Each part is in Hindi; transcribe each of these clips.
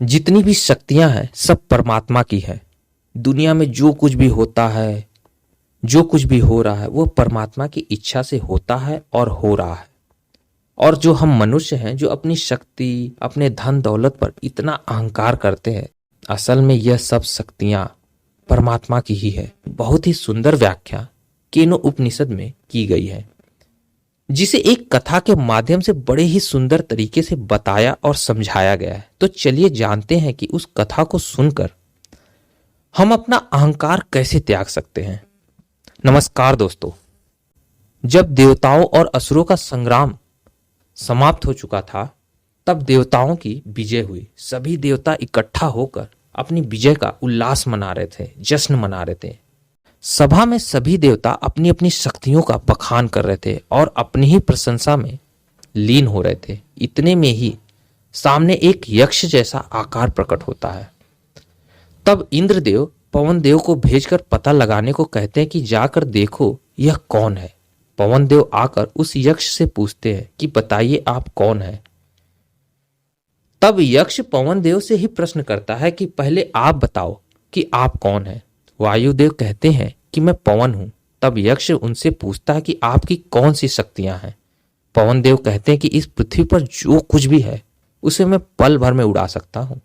जितनी भी शक्तियां हैं सब परमात्मा की है। दुनिया में जो कुछ भी होता है, जो कुछ भी हो रहा है, वो परमात्मा की इच्छा से होता है और हो रहा है। और जो हम मनुष्य हैं जो अपनी शक्ति, अपने धन दौलत पर इतना अहंकार करते हैं, असल में यह सब शक्तियां परमात्मा की ही है। बहुत ही सुंदर व्याख्या केनो उपनिषद में की गई है, जिसे एक कथा के माध्यम से बड़े ही सुंदर तरीके से बताया और समझाया गया है। तो चलिए जानते हैं कि उस कथा को सुनकर हम अपना अहंकार कैसे त्याग सकते हैं। नमस्कार दोस्तों, जब देवताओं और असुरों का संग्राम समाप्त हो चुका था, तब देवताओं की विजय हुई। सभी देवता इकट्ठा होकर अपनी विजय का उल्लास मना रहे थे, जश्न मना रहे थे। सभा में सभी देवता अपनी अपनी शक्तियों का बखान कर रहे थे और अपनी ही प्रशंसा में लीन हो रहे थे। इतने में ही सामने एक यक्ष जैसा आकार प्रकट होता है। तब इंद्रदेव पवन देव को भेजकर पता लगाने को कहते हैं कि जाकर देखो यह कौन है। पवन देव आकर उस यक्ष से पूछते हैं कि बताइए आप कौन है। तब यक्ष पवन देव से ही प्रश्न करता है कि पहले आप बताओ कि आप कौन है। वायुदेव कहते हैं कि मैं पवन हूं। तब यक्ष उनसे पूछता है कि आपकी कौन सी शक्तियां हैं। पवन देव कहते हैं कि इस पृथ्वी पर जो कुछ भी है उसे मैं पल भर में उड़ा सकता हूं।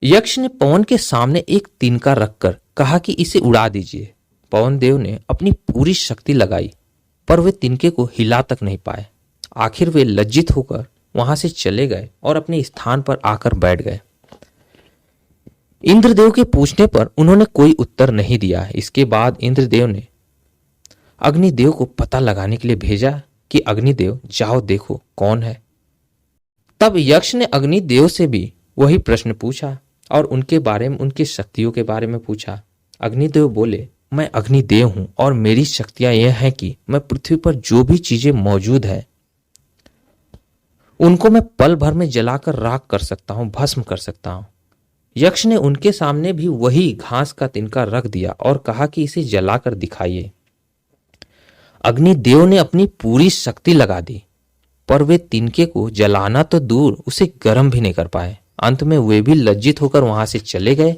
यक्ष ने पवन के सामने एक तिनका रखकर कहा कि इसे उड़ा दीजिए। पवन देव ने अपनी पूरी शक्ति लगाई, पर वे तिनके को हिला तक नहीं पाए। आखिर वे लज्जित होकर वहां से चले गए और अपने स्थान पर आकर बैठ गए। इंद्रदेव के पूछने पर उन्होंने कोई उत्तर नहीं दिया। इसके बाद इंद्रदेव ने अग्निदेव को पता लगाने के लिए भेजा कि अग्निदेव जाओ देखो कौन है। तब यक्ष ने अग्निदेव से भी वही प्रश्न पूछा और उनके बारे में, उनकी शक्तियों के बारे में पूछा। अग्निदेव बोले, मैं अग्निदेव हूं और मेरी शक्तियां यह हैं कि मैं पृथ्वी पर जो भी चीजें मौजूद है उनको मैं पल भर में जलाकर राख कर सकता हूं, भस्म कर सकता हूं। यक्ष ने उनके सामने भी वही घास का तिनका रख दिया और कहा कि इसे जलाकर दिखाइए। अग्निदेव ने अपनी पूरी शक्ति लगा दी, पर वे तिनके को जलाना तो दूर, उसे गर्म भी नहीं कर पाए। अंत में वे भी लज्जित होकर वहां से चले गए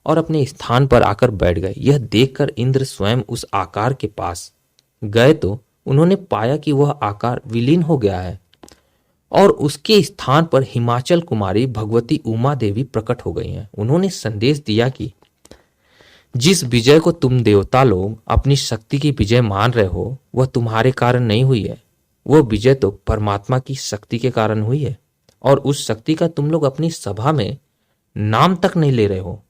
और अपने स्थान पर आकर बैठ गए। यह देखकर इंद्र स्वयं उस आकार के पास गए तो उन्होंने पाया कि वह आकार विलीन हो गया है और उसके स्थान पर हिमाचल कुमारी भगवती उमा देवी प्रकट हो गई हैं। उन्होंने संदेश दिया कि जिस विजय को तुम देवता लोग अपनी शक्ति की विजय मान रहे हो, वह तुम्हारे कारण नहीं हुई है। वह विजय तो परमात्मा की शक्ति के कारण हुई है और उस शक्ति का तुम लोग अपनी सभा में नाम तक नहीं ले रहे हो।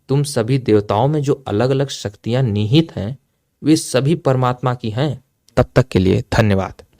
तुम सभी देवताओं में जो अलग अलग शक्तियां निहित हैं वे सभी परमात्मा की हैं। तब तक के लिए धन्यवाद।